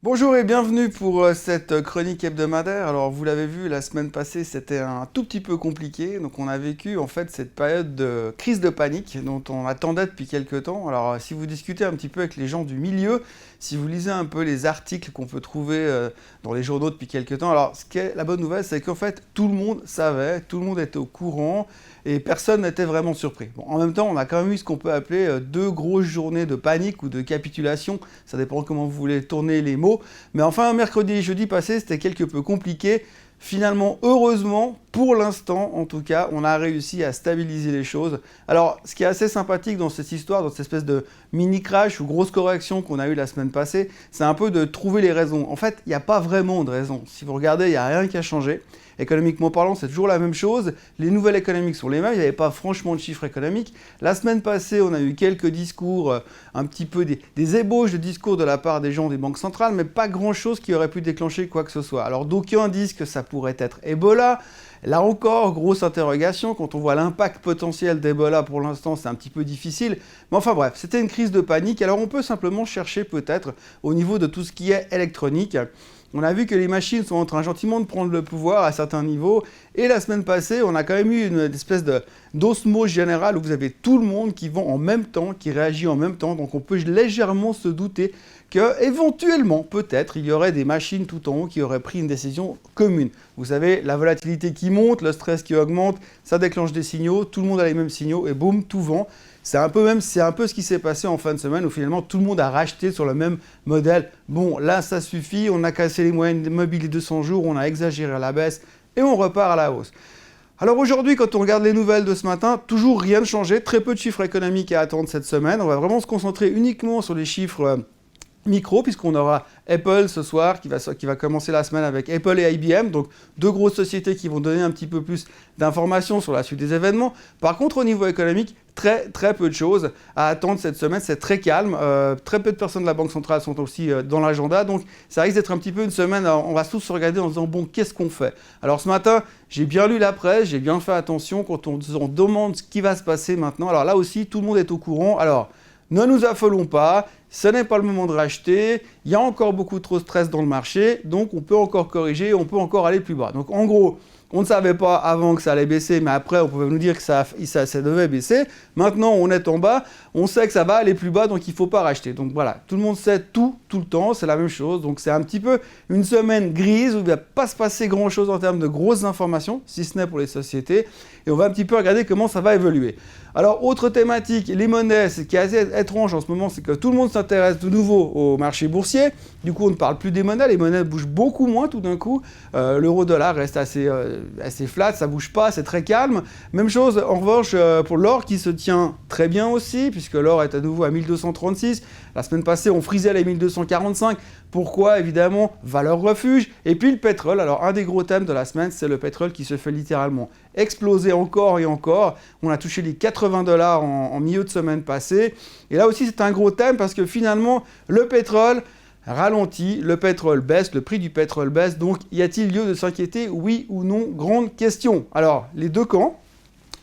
Bonjour et bienvenue pour cette chronique hebdomadaire. Alors vous l'avez vu, la semaine passée c'était un tout petit peu compliqué. Donc on a vécu en fait cette période de crise de panique dont on attendait depuis quelques temps. Alors si vous discutez un petit peu avec les gens du milieu, si vous lisez un peu les articles qu'on peut trouver dans les journaux depuis quelques temps, alors ce qui est la bonne nouvelle c'est qu'en fait tout le monde savait, tout le monde était au courant et personne n'était vraiment surpris. Bon, en même temps on a quand même eu ce qu'on peut appeler deux grosses journées de panique ou de capitulation. Ça dépend comment vous voulez tourner les mots. Mais enfin, mercredi et jeudi passé, c'était quelque peu compliqué. Finalement, heureusement, pour l'instant en tout cas, on a réussi à stabiliser les choses. Alors, ce qui est assez sympathique dans cette histoire, dans cette espèce de mini-crash ou grosse correction qu'on a eu la semaine passée, c'est un peu de trouver les raisons. En fait, il n'y a pas vraiment de raison. Si vous regardez, il n'y a rien qui a changé. Économiquement parlant, c'est toujours la même chose. Les nouvelles économiques sont les mêmes. Il n'y avait pas franchement de chiffres économiques. La semaine passée, on a eu quelques discours, un petit peu des ébauches de discours de la part des gens des banques centrales, mais pas grand-chose qui aurait pu déclencher quoi que ce soit. Alors d'aucuns disent que ça pourrait être Ebola. Là encore, grosse interrogation. Quand on voit l'impact potentiel d'Ebola pour l'instant, c'est un petit peu difficile. Mais enfin bref, c'était une crise de panique. Alors on peut simplement chercher peut-être au niveau de tout ce qui est électronique. On a vu que les machines sont en train gentiment de prendre le pouvoir à certains niveaux. Et la semaine passée, on a quand même eu une espèce d'osmose générale où vous avez tout le monde qui vend en même temps, qui réagit en même temps. Donc on peut légèrement se douter qu'éventuellement, peut-être, il y aurait des machines tout en haut qui auraient pris une décision commune. Vous savez, la volatilité qui monte, le stress qui augmente, ça déclenche des signaux, tout le monde a les mêmes signaux et boum, tout vend. C'est un peu ce qui s'est passé en fin de semaine où finalement tout le monde a racheté sur le même modèle. Bon, là ça suffit, on a cassé les moyennes mobiles des 200 jours, on a exagéré à la baisse et on repart à la hausse. Alors aujourd'hui, quand on regarde les nouvelles de ce matin, toujours rien de changé, très peu de chiffres économiques à attendre cette semaine. On va vraiment se concentrer uniquement sur les chiffres micro, puisqu'on aura Apple ce soir qui va commencer la semaine avec Apple et IBM, donc deux grosses sociétés qui vont donner un petit peu plus d'informations sur la suite des événements. Par contre, au niveau économique, très peu de choses à attendre cette semaine, c'est très calme. Très peu de personnes de la Banque centrale sont aussi dans l'agenda, donc ça risque d'être un petit peu une semaine, on va tous se regarder en se disant bon, qu'est-ce qu'on fait? Alors ce matin, j'ai bien lu la presse, j'ai bien fait attention quand on demande ce qui va se passer maintenant. Alors là aussi, tout le monde est au courant. Alors, ne nous affolons pas, ce n'est pas le moment de racheter, il y a encore beaucoup trop de stress dans le marché, donc on peut encore corriger, on peut encore aller plus bas. Donc en gros, on ne savait pas avant que ça allait baisser, mais après on pouvait nous dire que ça devait baisser. Maintenant on est en bas, on sait que ça va aller plus bas, donc il ne faut pas racheter. Donc voilà, tout le monde sait tout le temps, c'est la même chose. Donc c'est un petit peu une semaine grise où il ne va pas se passer grand chose en termes de grosses informations, si ce n'est pour les sociétés. Et on va un petit peu regarder comment ça va évoluer. Alors, autre thématique, les monnaies, ce qui est assez étrange en ce moment, c'est que tout le monde s'intéresse de nouveau au marché boursier. Du coup, on ne parle plus des monnaies, les monnaies bougent beaucoup moins tout d'un coup. L'euro-dollar reste assez flat, ça ne bouge pas, c'est très calme. Même chose, en revanche, pour l'or qui se tient très bien aussi, puisque l'or est à nouveau à 1236. La semaine passée, on frisait les 1245. Pourquoi? Évidemment, valeur refuge. Et puis le pétrole. Alors, un des gros thèmes de la semaine, c'est le pétrole qui se fait littéralement exploser encore et encore. On a touché les 80 $ en milieu de semaine passée. Et là aussi, c'est un gros thème parce que finalement, le pétrole ralentit, le pétrole baisse, le prix du pétrole baisse. Donc, y a-t-il lieu de s'inquiéter? Oui ou non? Grande question. Alors, les deux camps.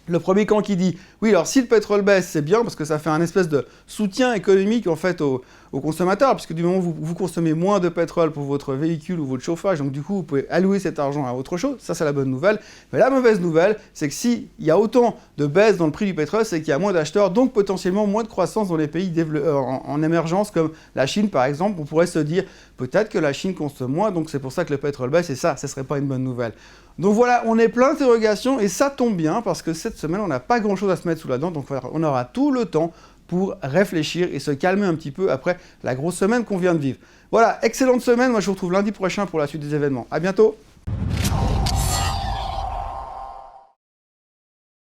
Le premier camp qui dit, oui, alors si le pétrole baisse, c'est bien parce que ça fait un espèce de soutien économique en fait aux consommateurs, puisque du moment où vous consommez moins de pétrole pour votre véhicule ou votre chauffage, donc du coup, vous pouvez allouer cet argent à autre chose. Ça, c'est la bonne nouvelle. Mais la mauvaise nouvelle, c'est que s'il y a autant de baisse dans le prix du pétrole, c'est qu'il y a moins d'acheteurs, donc potentiellement moins de croissance dans les pays en émergence, comme la Chine, par exemple. On pourrait se dire, peut-être que la Chine consomme moins, donc c'est pour ça que le pétrole baisse, et ça ne serait pas une bonne nouvelle. Donc voilà, on est plein d'interrogations et ça tombe bien parce que cette semaine, on n'a pas grand-chose à se mettre sous la dent. Donc on aura tout le temps pour réfléchir et se calmer un petit peu après la grosse semaine qu'on vient de vivre. Voilà, excellente semaine. Moi, je vous retrouve lundi prochain pour la suite des événements. À bientôt!